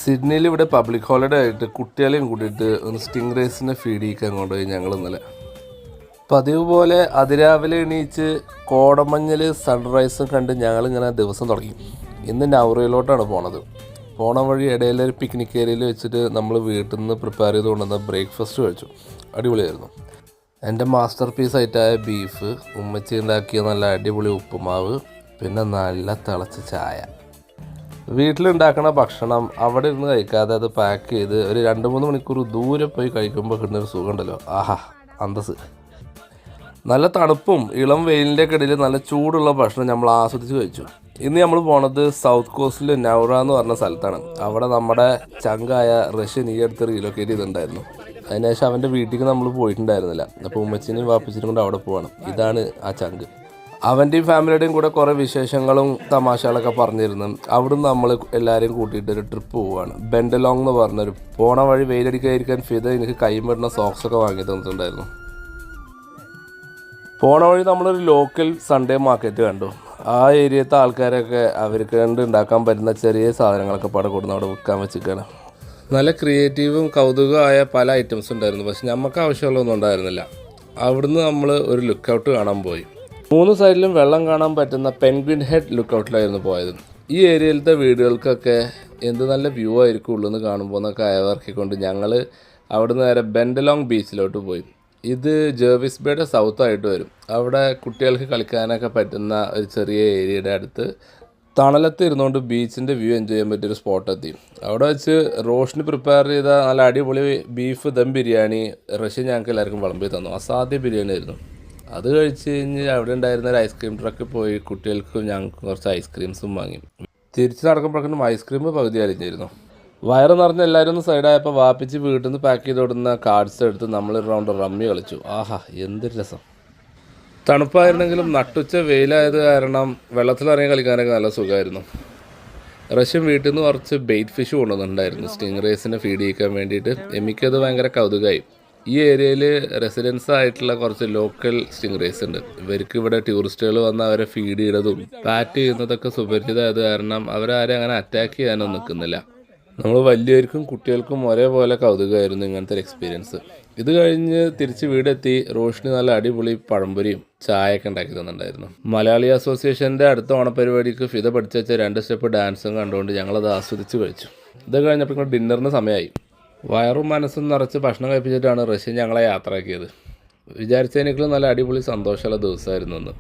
സിഡ്നിയിൽ ഇവിടെ public holiday ആയിട്ട് കുട്ടികളെയും കൂട്ടിയിട്ട് ഒന്ന് സ്റ്റിംഗ് റേസിനെ ഫീഡ് ചെയ്യിക്കാൻ കൊണ്ടുപോയി ഞങ്ങൾ ഇന്നലെ. പതിവ് പോലെ അതിരാവിലെ എണീച്ച് കോടമഞ്ഞിൽ സൺറൈസും കണ്ട് ഞങ്ങളിങ്ങനെ ദിവസം തുടങ്ങി. ഇന്ന് നൗറയിലോട്ടാണ് പോണത്. പോണ വഴി ഇടയിലൊരു പിക്നിക് ഏരിയയിൽ വെച്ചിട്ട് നമ്മൾ വീട്ടിൽ നിന്ന് പ്രിപ്പയർ ചെയ്ത് കൊണ്ടുവന്ന ബ്രേക്ക്ഫാസ്റ്റ് കഴിച്ചു. അടിപൊളിയായിരുന്നു. എൻ്റെ മാസ്റ്റർ പീസായിട്ടായ ബീഫ്, ഉമ്മച്ചി ഉണ്ടാക്കിയ നല്ല അടിപൊളി ഉപ്പുമാവ്, പിന്നെ നല്ല തിളച്ച ചായ. വീട്ടിലുണ്ടാക്കുന്ന ഭക്ഷണം അവിടെ ഇരുന്ന് കഴിക്കാതെ അത് പാക്ക് ചെയ്ത് ഒരു 2-3 മണിക്കൂർ ദൂരെ പോയി കഴിക്കുമ്പോൾ കിട്ടുന്നൊരു സുഖമുണ്ടല്ലോ, ആഹാ അന്തസ്. നല്ല തണുപ്പും ഇളം വെയിലിൻ്റെ ഇടയിൽ നല്ല ചൂടുള്ള ഭക്ഷണം നമ്മൾ ആസ്വദിച്ച് കഴിച്ചു. ഇന്ന് നമ്മൾ പോണത് സൗത്ത് കോസ്റ്റിൽ നൗറ എന്ന് പറഞ്ഞ സ്ഥലത്താണ്. അവിടെ നമ്മുടെ ചങ്കായ റഷ്യൻ ഈ അടുത്ത് റീലൊക്കേറ്റ് ചെയ്തിട്ടുണ്ടായിരുന്നു. അതിനുശേഷം അവൻ്റെ വീട്ടിലേക്ക് നമ്മൾ പോയിട്ടുണ്ടായിരുന്നില്ല. അപ്പോൾ ഉമ്മച്ചിനെയും വാപ്പച്ചിനും കൊണ്ട് അവിടെ പോകണം. ഇതാണ് ആ ചങ്ക്. അവൻ്റെയും ഫാമിലിയുടെയും കൂടെ കുറേ വിശേഷങ്ങളും തമാശകളൊക്കെ പറഞ്ഞിരുന്നു. അവിടുന്ന് നമ്മൾ എല്ലാവരെയും കൂട്ടിയിട്ടൊരു ട്രിപ്പ് പോവുകയാണ്. ബെൻഡലോങ് എന്ന് പറഞ്ഞൊരു പോണ വഴി വെയിലടിക്കാതിരിക്കാൻ ഫിദ എനിക്ക് കൈമരുന്ന സോക്സൊക്കെ വാങ്ങി തന്നിട്ടുണ്ടായിരുന്നു. പോണ വഴി നമ്മളൊരു ലോക്കൽ സൺഡേ മാർക്കറ്റ് കണ്ടു. ആ ഏരിയത്തെ ആൾക്കാരൊക്കെ അവർക്ക് കണ്ട് ഉണ്ടാക്കാൻ പറ്റുന്ന ചെറിയ സാധനങ്ങളൊക്കെ പടം കൊടുന്ന് അവിടെ വിൽക്കാൻ വെച്ചിരിക്കുകയാണ്. നല്ല ക്രിയേറ്റീവും കൗതുകമായ പല ഐറ്റംസ് ഉണ്ടായിരുന്നു. പക്ഷെ നമുക്ക് ആവശ്യമുള്ളതൊന്നും ഉണ്ടായിരുന്നില്ല. അവിടുന്ന് നമ്മൾ ഒരു ലുക്കൗട്ട് കാണാൻ പോയി. 3 സൈഡിലും വെള്ളം കാണാൻ പറ്റുന്ന പെൻഗ്വിൻ ഹെഡ് ലുക്കൗട്ടിലായിരുന്നു പോയത്. ഈ ഏരിയയിലത്തെ വീടുകൾക്കൊക്കെ എന്ത് നല്ല വ്യൂ ആയിരിക്കും ഉള്ളെന്ന് കാണുമ്പോൾ എന്നൊക്കെ അയവിറക്കിക്കൊണ്ട് ഞങ്ങൾ അവിടുന്ന് നേരെ ബെൻഡലോങ് ബീച്ചിലോട്ട് പോയി. ഇത് ജേർവിസ് ബേയുടെ സൗത്തായിട്ട് വരും. അവിടെ കുട്ടികൾക്ക് കളിക്കാനൊക്കെ പറ്റുന്ന ഒരു ചെറിയ ഏരിയയുടെ അടുത്ത് തണലത്ത് ഇരുന്നുകൊണ്ട് ബീച്ചിൻ്റെ വ്യൂ എൻജോയ് ചെയ്യാൻ പറ്റിയൊരു സ്പോട്ടെത്തി. അവിടെ വെച്ച് റോഷന് പ്രിപ്പയർ ചെയ്ത നല്ല അടിപൊളി ബീഫ് ദം ബിരിയാണി റഷ്യ ഞങ്ങൾക്ക് എല്ലാവർക്കും വിളമ്പി തന്നു. അസാധ്യ ബിരിയാണി ആയിരുന്നു. അത് കഴിച്ച് കഴിഞ്ഞ് അവിടെ ഉണ്ടായിരുന്ന ഒരു ഐസ്ക്രീം ട്രക്കിൽ പോയി കുട്ടികൾക്കും ഞങ്ങൾക്ക് കുറച്ച് ഐസ്ക്രീംസും വാങ്ങി. തിരിച്ച് നടക്കുമ്പോഴേക്കും ഐസ്ക്രീം പകുതി അരിഞ്ഞിരുന്നു. വയറ് നിറഞ്ഞ് എല്ലാവരും ഒന്ന് സൈഡായപ്പോൾ വാപ്പിച്ച് വീട്ടിൽ നിന്ന് പാക്ക് ചെയ്ത് കൊടുക്കുന്ന കാർഡ്സ് എടുത്ത് നമ്മളൊരു റൗണ്ട് റമ്മി കളിച്ചു. ആഹാ എന്തൊരു രസം. തണുപ്പായിരുന്നെങ്കിലും നട്ടുച്ച വെയിലായത് കാരണം വെള്ളത്തിലിറങ്ങി കളിക്കാനൊക്കെ നല്ല സുഖമായിരുന്നു. റഷ്യൻ വീട്ടിൽ നിന്ന് കുറച്ച് ബെയ്റ്റ് ഫിഷ് കൊണ്ടുവന്നിട്ടുണ്ടായിരുന്നു സ്റ്റിംഗ് റേസിനെ ഫീഡ് ചെയ്യിക്കാൻ വേണ്ടിയിട്ട്. എനിക്കത് ഭയങ്കര കൗതുകമായി. ഈ ഏരിയയിൽ റെസിഡൻസ് ആയിട്ടുള്ള കുറച്ച് ലോക്കൽ സ്റ്റിംഗ് റേസ് ഉണ്ട്. ഇവർക്ക് ഇവിടെ ടൂറിസ്റ്റുകൾ വന്ന് അവരെ ഫീഡ് ചെയ്തതും പാറ്റ് ചെയ്യുന്നതൊക്കെ സുപരിചിതമായത് കാരണം അവരാരും അങ്ങനെ അറ്റാക്ക് ചെയ്യാനൊന്നും നിൽക്കുന്നില്ല. നമ്മൾ വലിയവർക്കും കുട്ടികൾക്കും ഒരേപോലെ കൗതുകമായിരുന്നു ഇങ്ങനത്തെ ഒരു എക്സ്പീരിയൻസ്. ഇത് കഴിഞ്ഞ് തിരിച്ച് വീടെത്തി റോഷിന് നല്ല അടിപൊളി പഴംപൊരിയും ചായയൊക്കെ ഉണ്ടാക്കി തന്നിട്ടുണ്ടായിരുന്നു. മലയാളി അസോസിയേഷൻ്റെ അടുത്ത ഓണപരിപാടിക്ക് ഫിദ പഠിച്ച 2 സ്റ്റെപ്പ് ഡാൻസും കണ്ടുകൊണ്ട് ഞങ്ങളത് ആസ്വദിച്ച് കഴിച്ചു. ഇത് കഴിഞ്ഞപ്പോൾ ഡിന്നറിന് സമയമായി. വയറും മനസ്സും നിറച്ച് ഭക്ഷണം കഴിപ്പിച്ചിട്ടാണ് റഷ്യ ഞങ്ങളെ യാത്രയാക്കിയത്. വിചാരിച്ചതിനേക്കാളും നല്ല അടിപൊളി സന്തോഷമുള്ള ദിവസമായിരുന്നു അന്ന്.